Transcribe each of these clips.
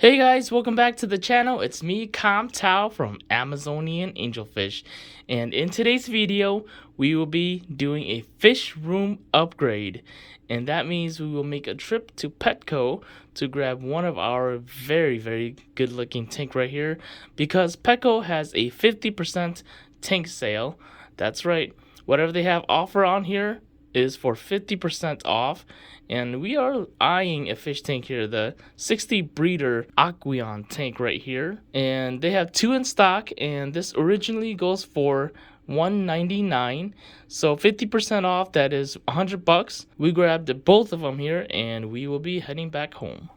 Hey guys, welcome back to the channel. It's me, Com Tao from Amazonian Angelfish, and in today's video we will be doing a fish room upgrade, and that means we will make a trip to Petco to grab one of our very good looking tank right here, because Petco has a 50% tank sale. That's right, whatever they have offer on here is for 50% off, and we are eyeing a fish tank here, the 60 breeder Aquarium tank right here, and they have two in stock, and this originally goes for $199, so 50% off, that is $100. We grabbed both of them here and we will be heading back home.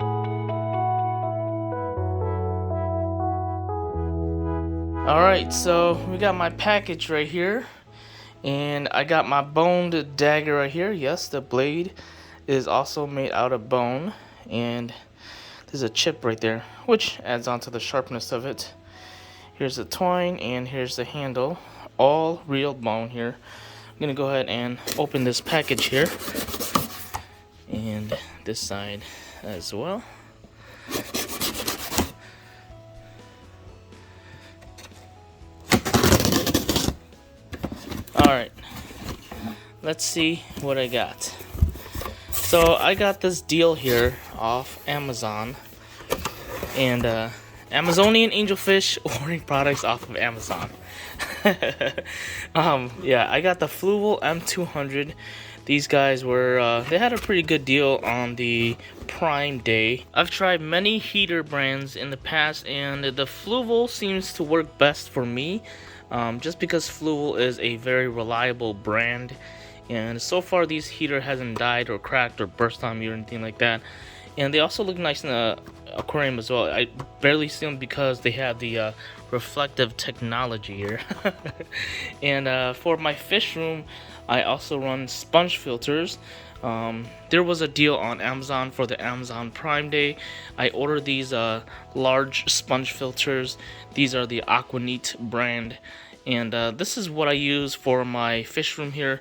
Alright, so we got my package right here, and I got my boned dagger right here. Yes, the blade is also made out of bone, and there's a chip right there which adds on to the sharpness of it. Here's the twine and here's the handle, all real bone here. I'm gonna go ahead and open this package here, and this side as well. Alright, let's see what I got. So I got this deal here off Amazon, and Amazonian Angelfish ordering products off of Amazon. Yeah, I got the Fluval M200. These guys were, they had a pretty good deal on the Prime Day. I've tried many heater brands in the past, and the Fluval seems to work best for me, just because Fluval is a very reliable brand. And so far these heater hasn't died or cracked or burst on me or anything like that. And they also look nice in the aquarium as well. I barely see them because they have the reflective technology here. And for my fish room, I also run sponge filters. There was a deal on Amazon for the Amazon Prime Day. I ordered these large sponge filters. These are the Aquaneat brand, and this is what I use for my fish room here.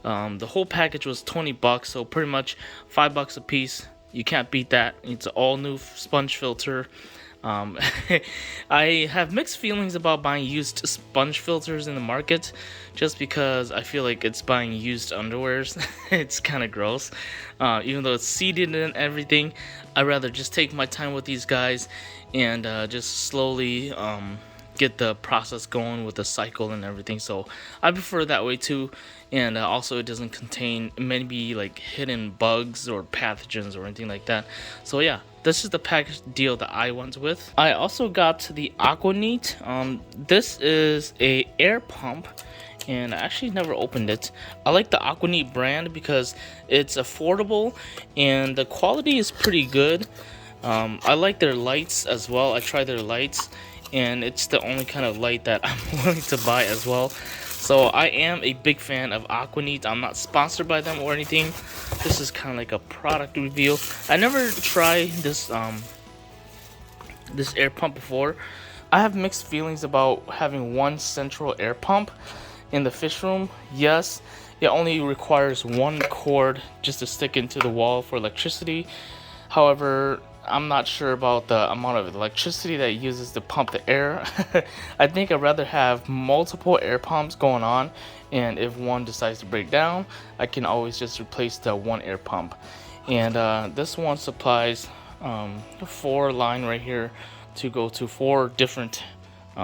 The whole package was $20, so pretty much $5 a piece. You can't beat that. It's an all new sponge filter. I have mixed feelings about buying used sponge filters in the market, just because I feel like it's buying used underwears. It's kind of gross. Even though it's seeded and everything, I'd rather just take my time with these guys and just slowly get the process going with the cycle and everything. So I prefer that way too, and also it doesn't contain maybe like hidden bugs or pathogens or anything like that. So yeah, this is the package deal that I went with. I also got the Aquaneat. This is a air pump, and I actually never opened it. I like the Aquaneat brand because it's affordable and the quality is pretty good. I like their lights as well. I tried their lights, and it's the only kind of light that I'm willing to buy as well. So I am a big fan of Aquaneat. I'm not sponsored by them or anything. This is kind of like a product review. I never tried this this air pump before. I have mixed feelings about having one central air pump in the fish room. Yes, it only requires one cord just to stick into the wall for electricity. However, I'm not sure about the amount of electricity that it uses to pump the air. I think I'd rather have multiple air pumps going on, and if one decides to break down, I can always just replace the one air pump. And this one supplies 4 line right here to go to 4 different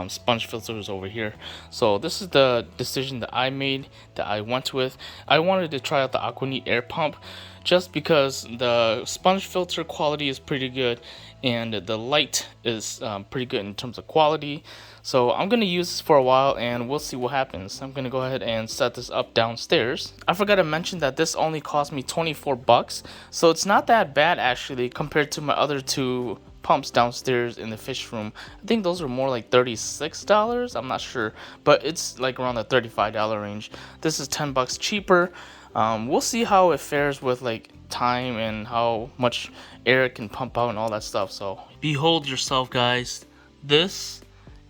sponge filters over here. So this is the decision that I made, that I went with. I wanted to try out the Aquaneat air pump just because the sponge filter quality is pretty good, and the light is pretty good in terms of quality. So I'm gonna use this for a while and we'll see what happens. I'm gonna go ahead and set this up downstairs. I forgot to mention that this only cost me $24, so it's not that bad actually compared to my other 2 pumps downstairs in the fish room. I think those are more like $36. I'm not sure, but it's like around the $35 range. This is $10 cheaper. We'll see how it fares with like time and how much air it can pump out and all that stuff. So behold yourself, guys. This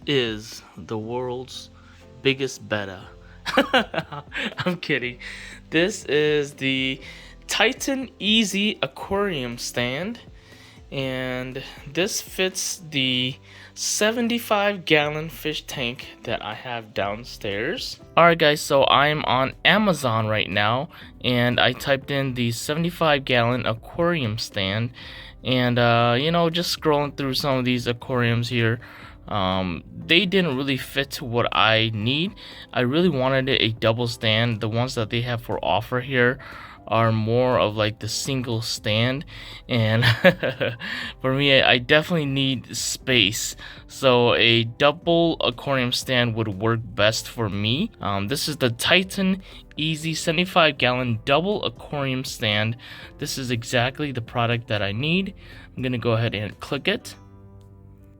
is the world's biggest beta. I'm kidding. This is the Titan Easy Aquarium Stand. and this fits the 75-gallon fish tank that I have downstairs. Alright guys, so I'm on Amazon right now, and I typed in the 75-gallon aquarium stand, and you know, just scrolling through some of these aquariums here, they didn't really fit what I need. I really wanted a double stand. The ones that they have for offer here are more of like the single stand, and for me, I definitely need space, so a double aquarium stand would work best for me. This is the Titan Easy 75-gallon double aquarium stand. This is exactly the product that I need. I'm gonna go ahead and click it,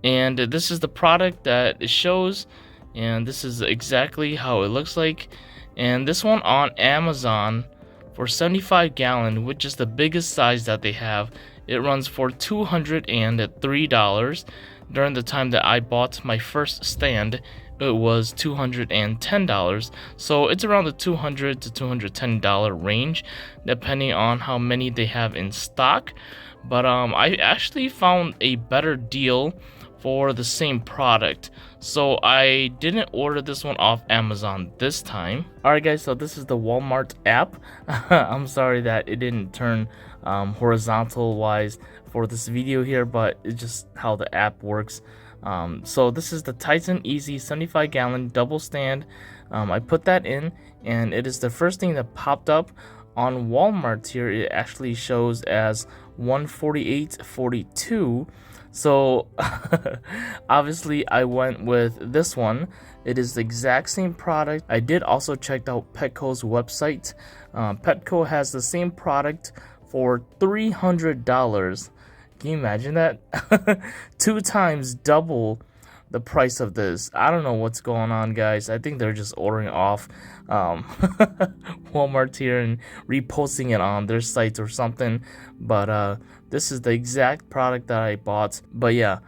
and this is the product that it shows, and this is exactly how it looks like. And this one on Amazon for 75-gallon, which is the biggest size that they have, it runs for $203. During the time that I bought my first stand, it was $210, so it's around the $200 to $210 range, depending on how many they have in stock. But I actually found a better deal for the same product, so I didn't order this one off Amazon this time. Alright guys, so this is the Walmart app. I'm sorry that it didn't turn horizontal wise for this video here, but it's just how the app works. So this is the Titan Easy 75-gallon double stand. I put that in, and it is the first thing that popped up on Walmart here. It actually shows as $148.42. So obviously I went with this one. It is the exact same product. I did also check out Petco's website. Petco has the same product for $300. Can you imagine that? 2 times double the price of this. I don't know what's going on, guys. I think they're just ordering off Walmart here and reposting it on their sites or something. But this is the exact product that I bought. But yeah,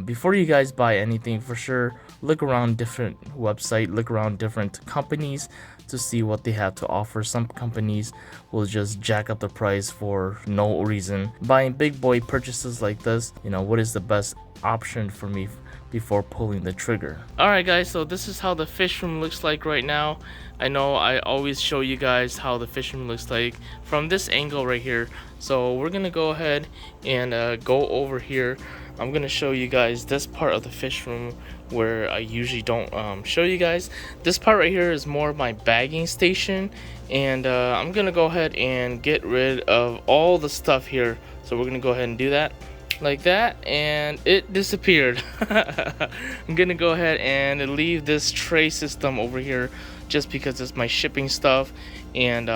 before you guys buy anything, for sure look around different websites, look around different companies to see what they have to offer. Some companies will just jack up the price for no reason. Buying big boy purchases like this, you know, what is the best option for me before pulling the trigger? Alright guys, so this is how the fish room looks like right now. I know I always show you guys how the fish room looks like from this angle right here, so we're gonna go ahead and go over here. I'm gonna show you guys this part of the fish room where I usually don't show you guys. This part right here is more of my bagging station, and I'm gonna go ahead and get rid of all the stuff here. So we're gonna go ahead and do that like that, and it disappeared. I'm gonna go ahead and leave this tray system over here just because it's my shipping stuff, and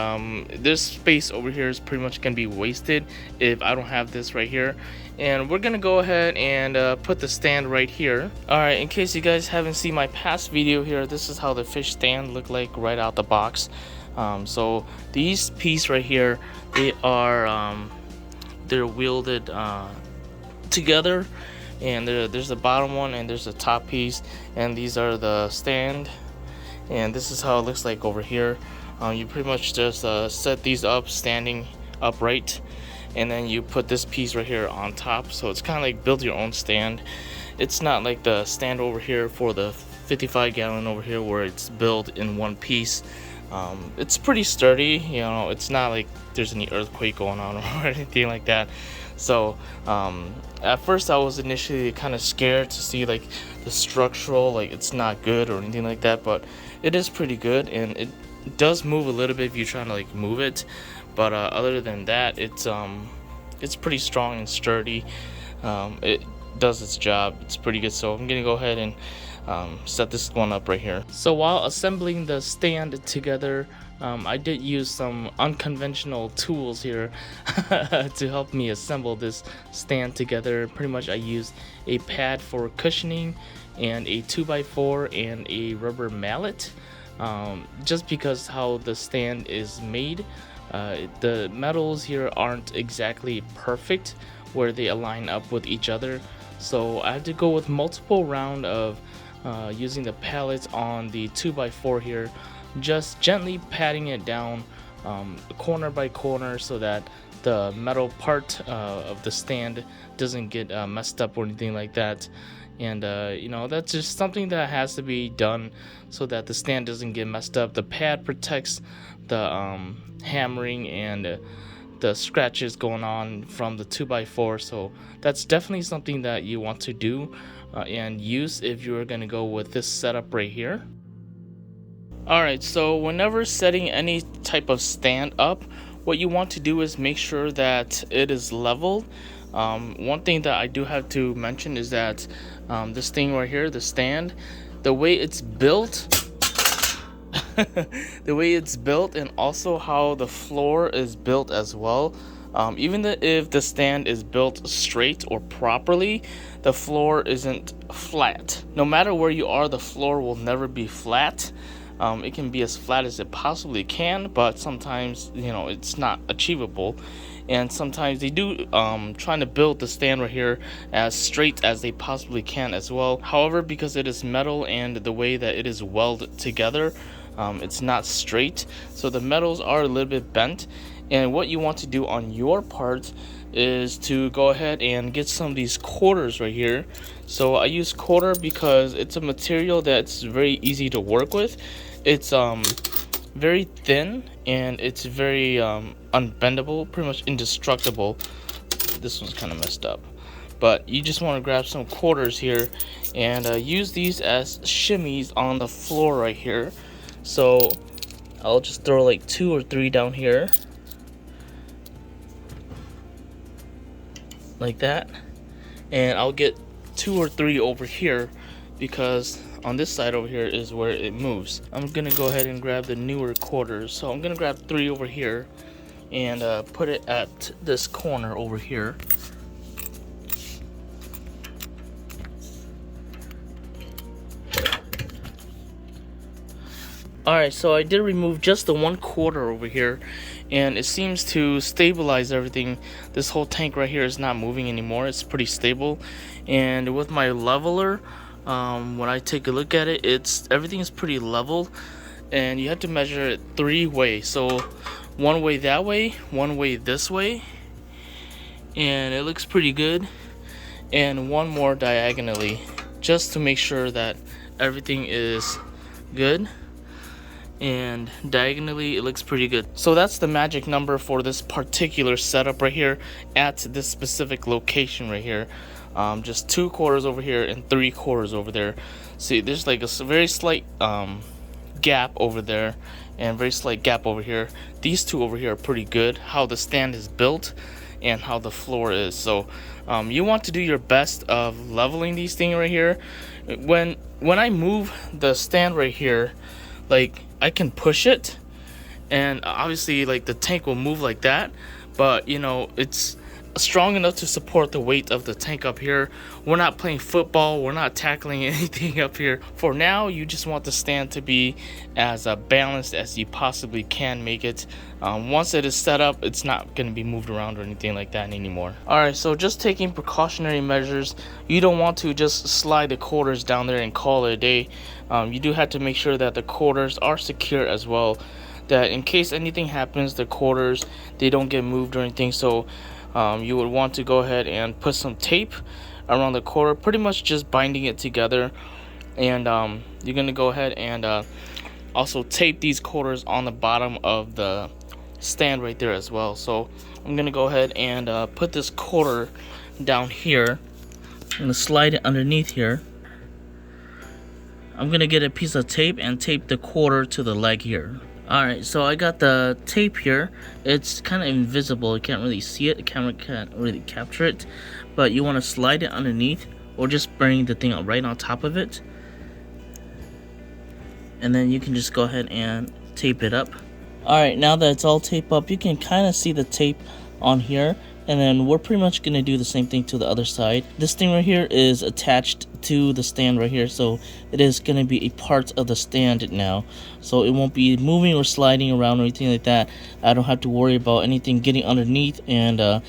this space over here is pretty much gonna be wasted if I don't have this right here. And we're gonna go ahead and put the stand right here. Alright, in case you guys haven't seen my past video here, this is how the fish stand look like right out the box. So these pieces right here, they are they're welded together, and there's the bottom one and there's the top piece, and these are the stand, and this is how it looks like over here. You pretty much just set these up standing upright, and then you put this piece right here on top, so it's kind of like build your own stand. It's not like the stand over here for the 55-gallon over here where it's built in one piece. It's pretty sturdy, you know, it's not like there's any earthquake going on or anything like that. So at first I was initially kind of scared to see like the structural, like it's not good or anything like that, but it is pretty good, and it does move a little bit if you're trying to like move it, but other than that, it's pretty strong and sturdy. It does its job. It's pretty good. So I'm gonna go ahead and set this one up right here. So while assembling the stand together, I did use some unconventional tools here to help me assemble this stand together. Pretty much I used a pad for cushioning and a 2x4 and a rubber mallet. Just because how the stand is made, the metals here aren't exactly perfect where they align up with each other, so I had to go with multiple round of using the pallets on the 2x4 here, just gently patting it down corner by corner so that the metal part of the stand doesn't get messed up or anything like that. And you know, that's just something that has to be done so that the stand doesn't get messed up. The pad protects the hammering and the scratches going on from the 2x4, so that's definitely something that you want to do and use if you're going to go with this setup right here. Alright, so whenever setting any type of stand up, what you want to do is make sure that it is leveled. One thing that I do have to mention is that this thing right here, the stand, the way it's built the way it's built, and also how the floor is built as well. Even if the stand is built straight or properly, the floor isn't flat. No matter where you are, the floor will never be flat. It can be as flat as it possibly can, but sometimes, you know, it's not achievable. And sometimes they do trying to build the stand right here as straight as they possibly can as well. However, because it is metal and the way that it is welded together, it's not straight, so the metals are a little bit bent. And what you want to do on your part is to go ahead and get some of these quarters right here. So I use quarter because it's a material that's very easy to work with. It's very thin and it's very unbendable, pretty much indestructible. This one's kind of messed up, but you just want to grab some quarters here and use these as shimmies on the floor right here. So I'll just throw like 2 or 3 down here like that, and I'll get 2 or 3 over here because on this side over here is where it moves. I'm gonna go ahead and grab the newer quarters, so I'm gonna grab 3 over here and put it at this corner over here. Alright, so I did remove just the 1 quarter over here, and it seems to stabilize everything. This whole tank right here is not moving anymore. It's pretty stable. And with my leveler, when I take a look at it, everything is pretty level, and you have to measure it 3 ways. So 1 way that way, 1 way this way, and it looks pretty good, and 1 more diagonally, just to make sure that everything is good. And diagonally it looks pretty good. So that's the magic number for this particular setup right here at this specific location right here. Just 2 quarters over here and 3 quarters over there. See, there's like a very slight gap over there and very slight gap over here. These 2 over here are pretty good, how the stand is built and how the floor is. So you want to do your best of leveling these things right here. When I move the stand right here, like, I can push it, and obviously like the tank will move like that, but you know, it's strong enough to support the weight of the tank up here. We're not playing football, we're not tackling anything up here. For now, you just want the stand to be as balanced as you possibly can make it. Once it is set up, it's not going to be moved around or anything like that anymore. Alright, so just taking precautionary measures. You don't want to just slide the quarters down there and call it a day. You do have to make sure that the quarters are secure as well, that in case anything happens, the quarters, they don't get moved or anything. So you would want to go ahead and put some tape around the quarter, pretty much just binding it together. And you're going to go ahead and also tape these quarters on the bottom of the stand right there as well. So I'm going to go ahead and put this quarter down here. I'm going to slide it underneath here. I'm going to get a piece of tape and tape the quarter to the leg here. Alright, so I got the tape here. It's kind of invisible, you can't really see it, the camera can't really capture it, but you want to slide it underneath or just bring the thing right on top of it, and then you can just go ahead and tape it up. Alright, now that it's all taped up, you can kind of see the tape on here, and then we're pretty much going to do the same thing to the other side. This thing right here is attached to the stand right here, so it is going to be a part of the stand now, so it won't be moving or sliding around or anything like that. I don't have to worry about anything getting underneath and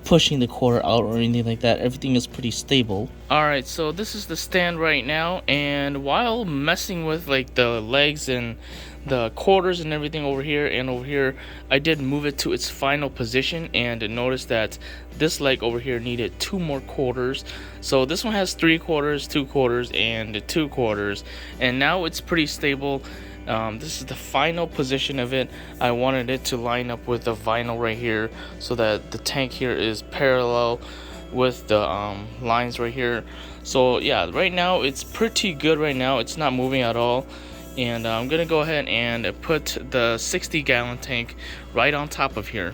pushing the quarter out or anything like that. Everything is pretty stable. Alright, so this is the stand right now, and while messing with like the legs and the quarters and everything over here and over here, I did move it to its final position, and notice that this leg over here needed 2 more quarters. So this one has 3 quarters, 2 quarters, and 2 quarters, and now it's pretty stable. This is the final position of it. I wanted it to line up with the vinyl right here so that the tank here is parallel with the lines right here. So yeah, right now it's pretty good. Right now it's not moving at all, and I'm gonna go ahead and put the 60-gallon tank right on top of here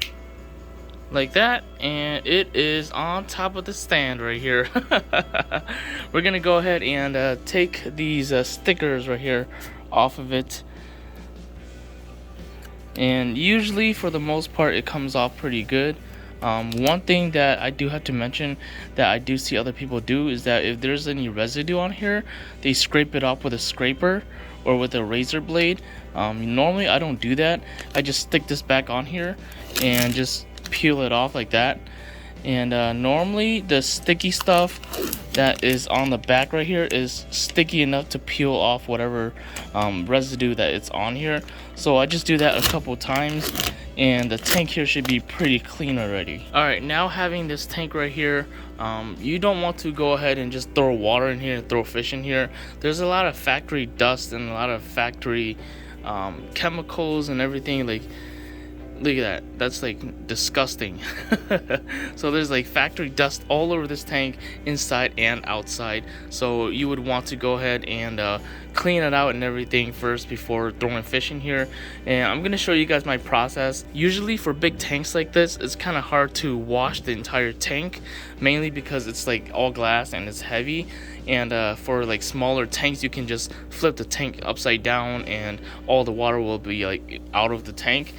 like that, and it is on top of the stand right here. We're gonna go ahead and take these stickers right here off of it, and usually for the most part it comes off pretty good. One thing that I do have to mention that I do see other people do is that if there's any residue on here, they scrape it off with a scraper or with a razor blade. Normally I don't do that. I just stick this back on here and just peel it off like that. And normally the sticky stuff that is on the back right here is sticky enough to peel off whatever residue that it's on here. So I just do that a couple times, and the tank here should be pretty clean already. Alright, now having this tank right here, you don't want to go ahead and just throw water in here and throw fish in here. There's a lot of factory dust and a lot of factory chemicals and everything. Like, look at that, that's like disgusting. So there's like factory dust all over this tank, inside and outside. So you would want to go ahead and clean it out and everything first before throwing fish in here. And I'm gonna show you guys my process. Usually for big tanks like this, it's kind of hard to wash the entire tank, mainly because it's like all glass and it's heavy. And for like smaller tanks, you can just flip the tank upside down and all the water will be like out of the tank.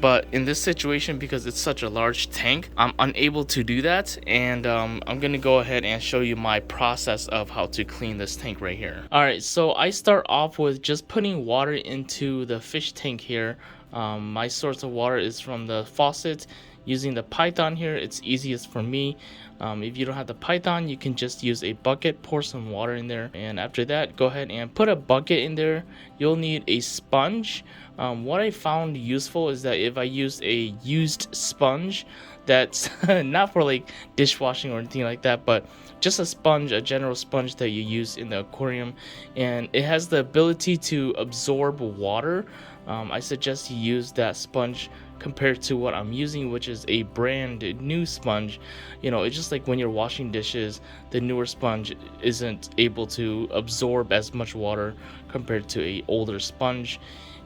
But in this situation, because it's such a large tank, I'm unable to do that, and I'm gonna go ahead and show you my process of how to clean this tank right here. Alright, so I start off with just putting water into the fish tank here. My source of water is from the faucet. Using the Python here, it's easiest for me. If you don't have the Python, you can just use a bucket, pour some water in there, and after that go ahead and put a bucket in there. You'll need a sponge. What I found useful is that if I use a used sponge that's not for like dishwashing or anything like that, but just a sponge, a general sponge that you use in the aquarium, and it has the ability to absorb water, I suggest you use that sponge compared to what I'm using, which is a brand new sponge. You know, it's just like when you're washing dishes, the newer sponge isn't able to absorb as much water compared to a older sponge.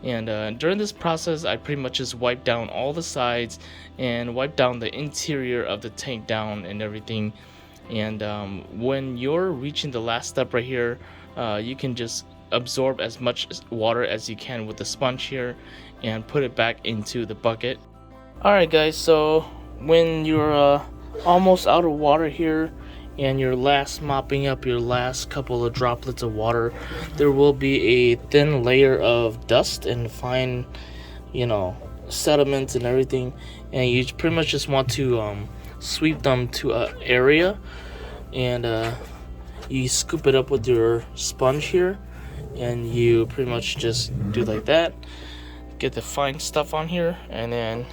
And during this process, I pretty much just wipe down all the sides and wipe down the interior of the tank down and everything. And when you're reaching the last step right here, you can just absorb as much water as you can with the sponge here and put it back into the bucket. Alright guys, so when you're almost out of water here and you're last mopping up your last couple of droplets of water, there will be a thin layer of dust and fine, you know, sediments and everything, and you pretty much just want to sweep them to an area, and you scoop it up with your sponge here, and you pretty much just do like that, get the fine stuff on here, and then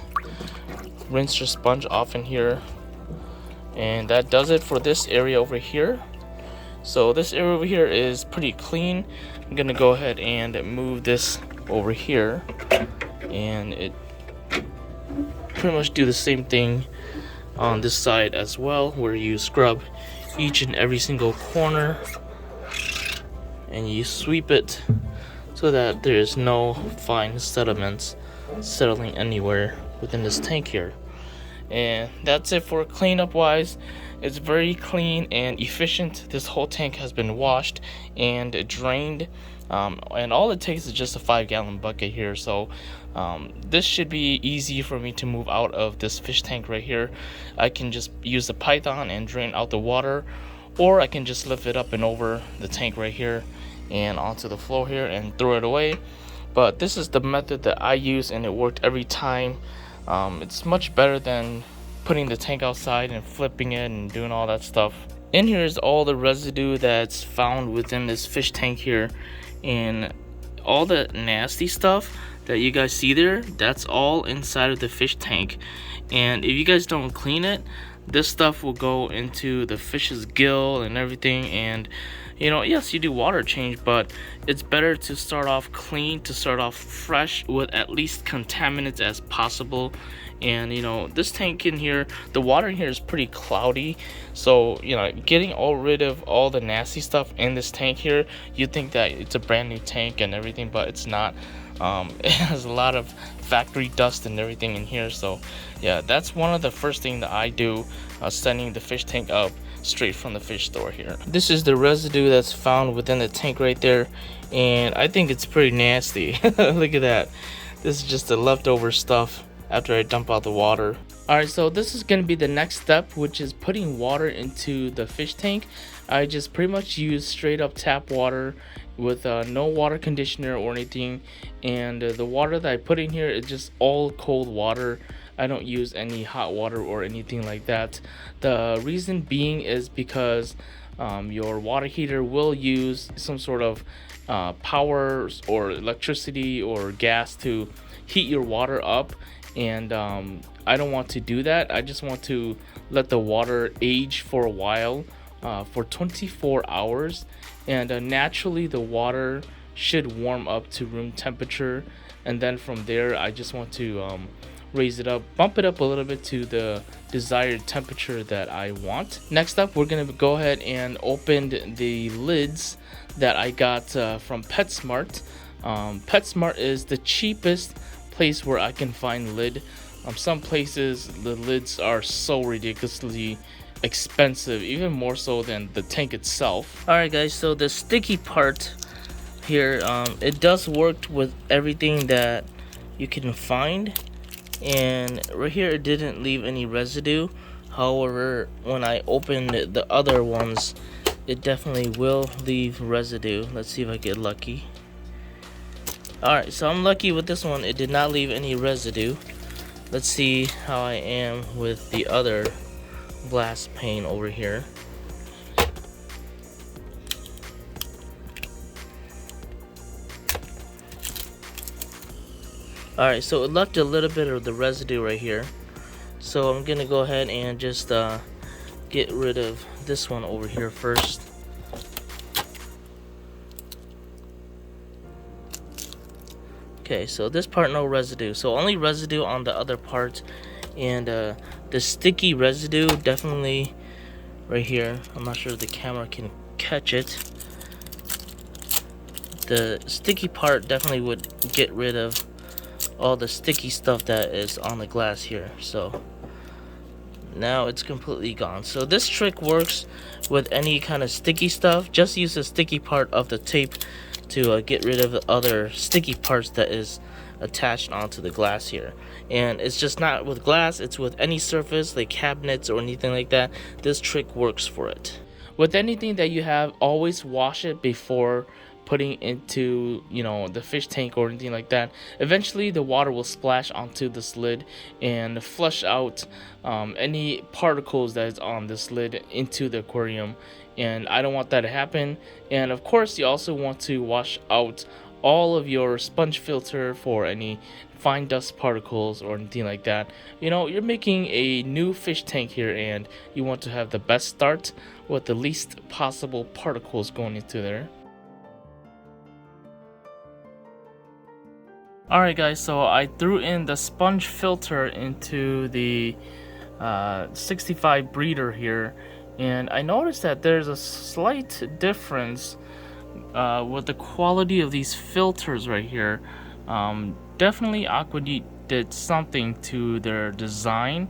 rinse your sponge off in here. And that does it for this area over here. So this area over here is pretty clean. I'm gonna go ahead and move this over here, and it pretty much do the same thing on this side as well, where you scrub each and every single corner and you sweep it so that there's no fine sediments settling anywhere within this tank here. And that's it for cleanup wise. It's very clean and efficient. This whole tank has been washed and drained, and all it takes is just a 5-gallon bucket here. So this should be easy for me to move out of this fish tank right here. I can just use the Python and drain out the water, or I can just lift it up and over the tank right here and onto the floor here and throw it away. But this is the method that I use, and it worked every time. It's much better than putting the tank outside and flipping it and doing all that stuff. In here is all the residue that's found within this fish tank here, and all the nasty stuff that you guys see there, that's all inside of the fish tank. And if you guys don't clean it, this stuff will go into the fish's gill and everything. And you know, yes, you do water change, but it's better to start off clean, to start off fresh with at least contaminants as possible. And you know, this tank in here, the water in here is pretty cloudy, so you know, getting all rid of all the nasty stuff in this tank here, you think that it's a brand new tank and everything, but it's not. It has a lot of factory dust and everything in here. So yeah, that's one of the first thing that I do, sending the fish tank up straight from the fish store here. This is the residue that's found within the tank right there, and I think it's pretty nasty. Look at that. This is just the leftover stuff after I dump out the water. Alright, so this is going to be the next step, which is putting water into the fish tank. I just pretty much use straight up tap water with no water conditioner or anything, and the water that I put in here is just all cold water. I don't use any hot water or anything like that. The reason being is because your water heater will use some sort of power or electricity or gas to heat your water up, and I don't want to do that. I just want to let the water age for a while, for 24 hours, and naturally the water should warm up to room temperature, and then from there I just want to raise it up, bump it up a little bit to the desired temperature that I want. Next up, we're gonna go ahead and open the lids that I got from PetSmart. PetSmart is the cheapest place where I can find lid. Some places the lids are so ridiculously expensive, even more so than the tank itself. Alright guys, so the sticky part here, it does work with everything that you can find, and right here it didn't leave any residue. However, when I opened the other ones, it definitely will leave residue. Let's see if I get lucky. Alright, so I'm lucky with this one, it did not leave any residue. Let's see how I am with the other glass pane over here. Alright, so it left a little bit of the residue right here. So I'm gonna go ahead and just get rid of this one over here first. Okay, so this part, no residue. So only residue on the other part, and the sticky residue definitely right here. I'm not sure if the camera can catch it. The sticky part definitely would get rid of all the sticky stuff that is on the glass here. So now it's completely gone. So this trick works with any kind of sticky stuff. Just use the sticky part of the tape to get rid of the other sticky parts that is attached onto the glass here. And it's just not with glass, it's with any surface like cabinets or anything like that. This trick works for it. With anything that you have, always wash it before putting into, you know, the fish tank or anything like that. Eventually the water will splash onto this lid and flush out any particles that is on this lid into the aquarium, and I don't want that to happen. And of course you also want to wash out all of your sponge filter for any fine dust particles or anything like that. You know, you're making a new fish tank here, and you want to have the best start with the least possible particles going into there. Alright guys, so I threw in the sponge filter into the 65 breeder here, and I noticed that there's a slight difference with the quality of these filters right here. Definitely Aqua did something to their design,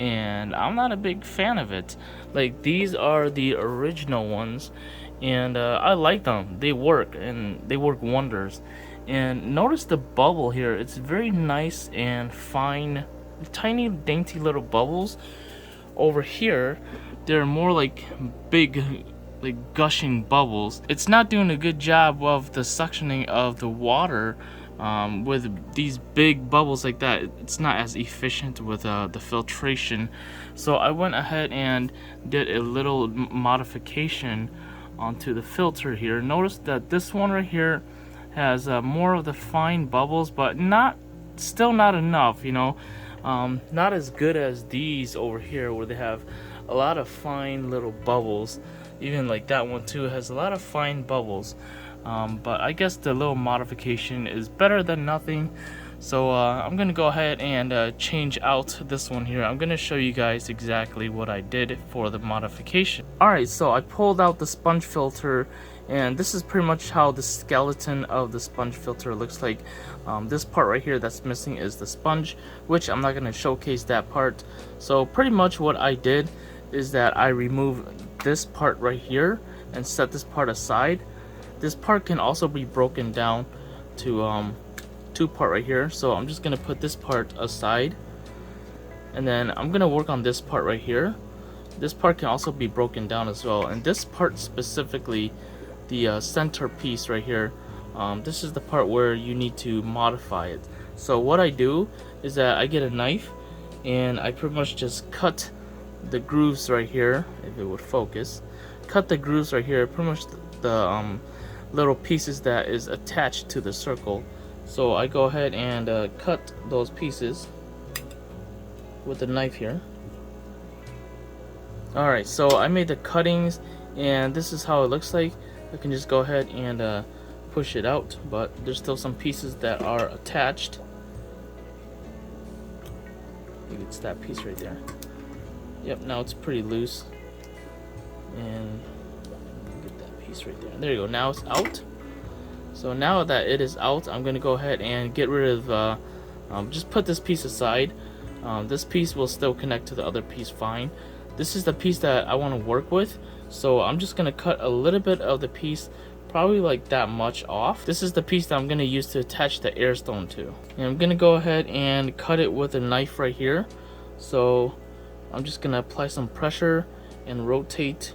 and I'm not a big fan of it. Like, these are the original ones, and I like them. They work, and they work wonders. And notice the bubble here, it's very nice and fine, tiny dainty little bubbles. Over here they're more like big, like gushing bubbles. It's not doing a good job of the suctioning of the water with these big bubbles like that. It's not as efficient with the filtration. So I went ahead and did a little modification onto the filter here. Notice that this one right here has more of the fine bubbles, but still not enough, you know. Not as good as these over here where they have a lot of fine little bubbles. Even like that one too has a lot of fine bubbles. But I guess the little modification is better than nothing. So I'm gonna go ahead and change out this one here. I'm gonna show you guys exactly what I did for the modification. Alright, so I pulled out the sponge filter, and this is pretty much how the skeleton of the sponge filter looks like. This part right here that's missing is the sponge, which I'm not gonna showcase that part. So pretty much what I did is that I removed this part right here and set this part aside. This part can also be broken down to two part right here, so I'm just gonna put this part aside, and then I'm gonna work on this part right here. This part can also be broken down as well, and this part specifically, the center piece right here, this is the part where you need to modify it. So what I do is that I get a knife and I pretty much just cut the grooves right here, if it would focus. Cut the grooves right here, pretty much the little pieces that is attached to the circle. So I go ahead and cut those pieces with the knife here. Alright, so I made the cuttings, and this is how it looks like. I can just go ahead and push it out, but there's still some pieces that are attached. I think it's that piece right there. Yep, now it's pretty loose. And get that piece right there. There you go, now it's out. So now that it is out, I'm going to go ahead and get rid of, just put this piece aside. This piece will still connect to the other piece fine. This is the piece that I want to work with, so I'm just going to cut a little bit of the piece, probably like that much off. This is the piece that I'm going to use to attach the air stone to. And I'm going to go ahead and cut it with a knife right here. So I'm just going to apply some pressure and rotate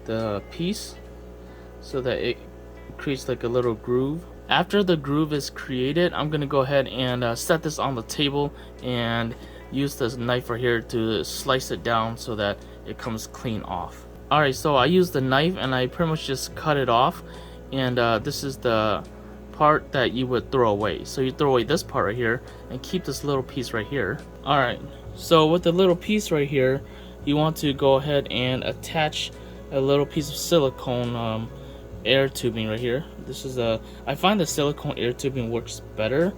the piece so that it creates like a little groove. After the groove is created, I'm gonna go ahead and set this on the table and use this knife right here to slice it down so that it comes clean off. Alright, so I used the knife and I pretty much just cut it off, and this is the part that you would throw away. So you throw away this part right here and keep this little piece right here. Alright, so with the little piece right here, you want to go ahead and attach a little piece of silicone air tubing right here. This is I find the silicone air tubing works better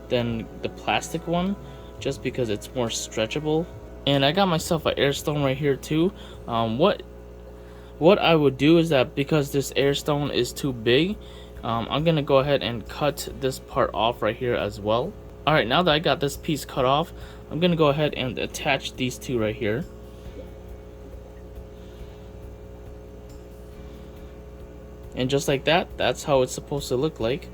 than the plastic one, just because it's more stretchable. And I got myself an air stone right here too. What I would do is that because this air stone is too big, I'm gonna go ahead and cut this part off right here as well. Alright, now that I got this piece cut off, I'm gonna go ahead and attach these two right here. And just like that, that's how it's supposed to look like.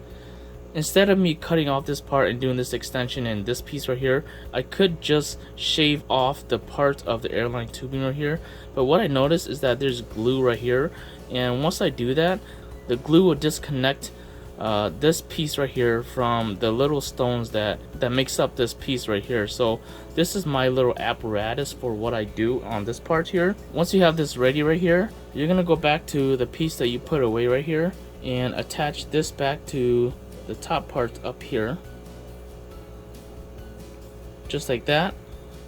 Instead of me cutting off this part and doing this extension and this piece right here, I could just shave off the part of the airline tubing right here. But what I noticed is that there's glue right here, and once I do that, the glue will disconnect this piece right here from the little stones that makes up this piece right here. So this is my little apparatus for what I do on this part here. Once you have this ready right here, you're gonna go back to the piece that you put away right here and attach this back to the top part up here, just like that.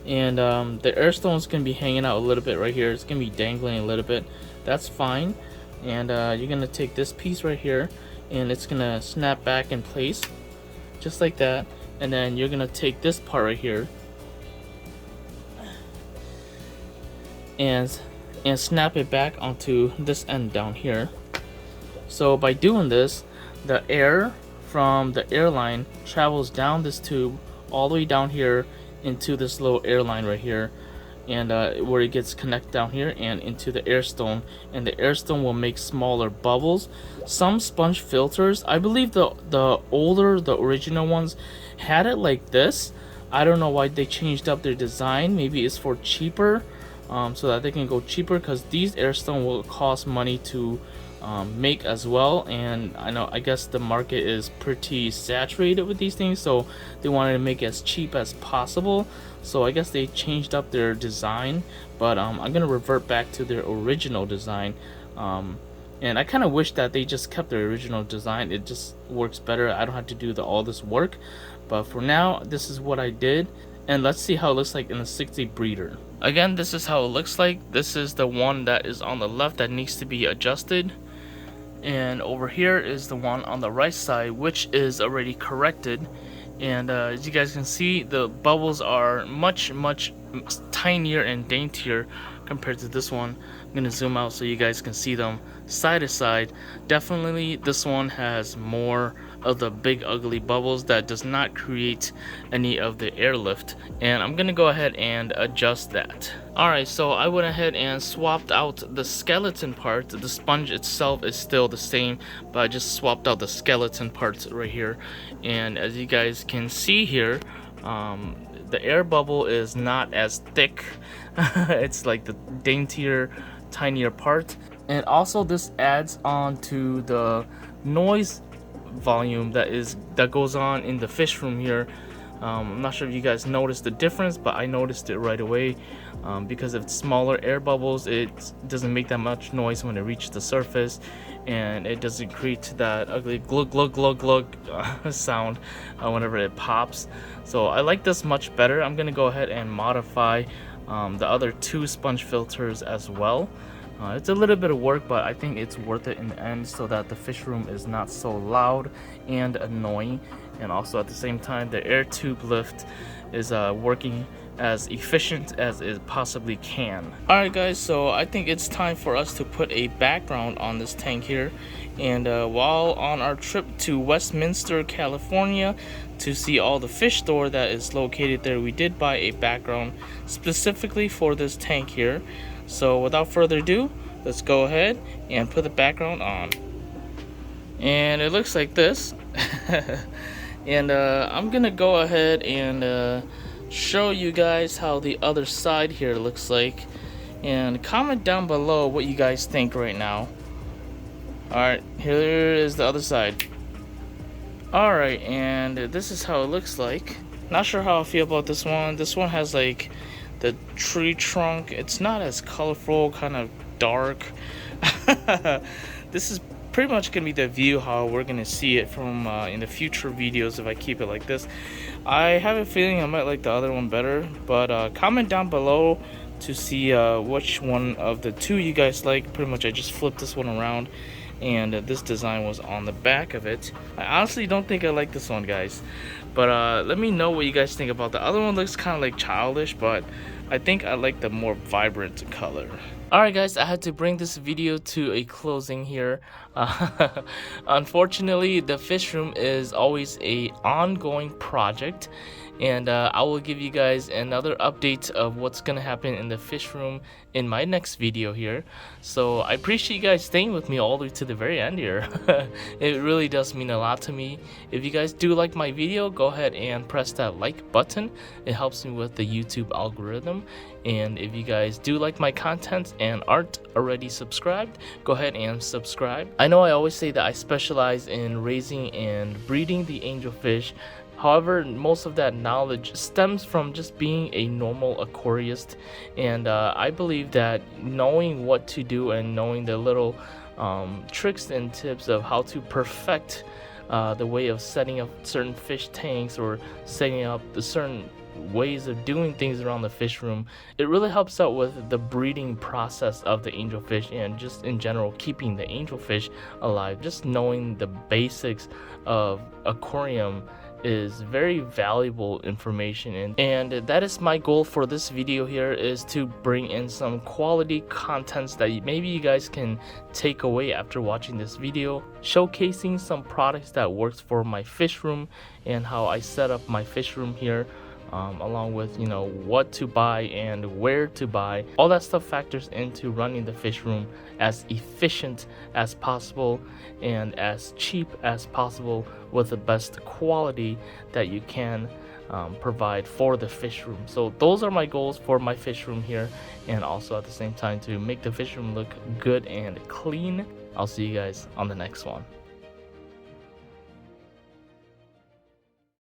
And the air stone is gonna be hanging out a little bit right here. It's gonna be dangling a little bit. That's fine. And you're gonna take this piece right here, and it's gonna snap back in place, just like that. And then you're gonna take this part right here and snap it back onto this end down here. So by doing this, the air from the airline travels down this tube all the way down here into this little airline right here, and where it gets connected down here and into the air stone, and the air stone will make smaller bubbles. Some sponge filters, I believe the original ones had it like this. I don't know why they changed up their design. Maybe it's for cheaper, so that they can go cheaper, because these air stone will cost money to make as well. And I guess the market is pretty saturated with these things, so they wanted to make it as cheap as possible. So I guess they changed up their design, but I'm gonna revert back to their original design. And I kind of wish that they just kept their original design. It just works better. I don't have to do all this work. But for now, this is what I did. And let's see how it looks like in the 60 breeder. Again, this is how it looks like. This is the one that is on the left that needs to be adjusted. And over here is the one on the right side, which is already corrected. And as you guys can see, the bubbles are much tinier and daintier compared to this one. I'm gonna zoom out so you guys can see them side to side. Definitely this one has more of the big ugly bubbles that does not create any of the airlift, and I'm gonna go ahead and adjust that. Alright, so I went ahead and swapped out the skeleton part. The sponge itself is still the same, but I just swapped out the skeleton parts right here. And as you guys can see here, the air bubble is not as thick. It's like the daintier, tinier part. And also this adds on to the noise volume that goes on in the fish room here. I'm not sure if you guys noticed the difference, but I noticed it right away. Because of smaller air bubbles, it doesn't make that much noise when it reaches the surface, and it doesn't create that ugly glug glug glug glug sound whenever it pops. So I like this much better. I'm gonna go ahead and modify the other two sponge filters as well. It's a little bit of work, but I think it's worth it in the end so that the fish room is not so loud and annoying. And also at the same time, the air tube lift is working as efficient as it possibly can. Alright guys, so I think it's time for us to put a background on this tank here. And while on our trip to Westminster, California to see all the fish store that is located there, we did buy a background specifically for this tank here. So without further ado, let's go ahead and put the background on. And it looks like this. And I'm gonna go ahead and show you guys how the other side here looks like, and comment down below what you guys think right now. Alright, here is the other side. Alright, and this is how it looks like. Not sure how I feel about this one. This one has like the tree trunk. It's not as colorful, kind of dark. This is pretty much gonna be the view how we're gonna see it from in the future videos if I keep it like this. I have a feeling I might like the other one better, but comment down below to see which one of the two you guys like. Pretty much I just flipped this one around, and this design was on the back of it. I honestly don't think I like this one, guys, but let me know what you guys think about the other one. Looks kind of like childish, but I think I like the more vibrant color. Alright guys, I had to bring this video to a closing here. Unfortunately, the fish room is always a ongoing project, and I will give you guys another update of what's gonna happen in the fish room in my next video here. So I appreciate you guys staying with me all the way to the very end here. It really does mean a lot to me. If you guys do like my video, go ahead and press that like button. It helps me with the YouTube algorithm. And if you guys do like my content and aren't already subscribed, go ahead and subscribe. I know I always say that I specialize in raising and breeding the angelfish. However, most of that knowledge stems from just being a normal aquarist, and I believe that knowing what to do and knowing the little tricks and tips of how to perfect the way of setting up certain fish tanks or setting up the certain ways of doing things around the fish room, it really helps out with the breeding process of the angelfish and just in general keeping the angelfish alive. Just knowing the basics of aquarium is very valuable information, and that is my goal for this video here, is to bring in some quality contents that maybe you guys can take away after watching this video, showcasing some products that works for my fish room and how I set up my fish room here, along with, you know, what to buy and where to buy. All that stuff factors into running the fish room as efficient as possible and as cheap as possible with the best quality that you can provide for the fish room. So those are my goals for my fish room here, and also at the same time to make the fish room look good and clean. I'll see you guys on the next one.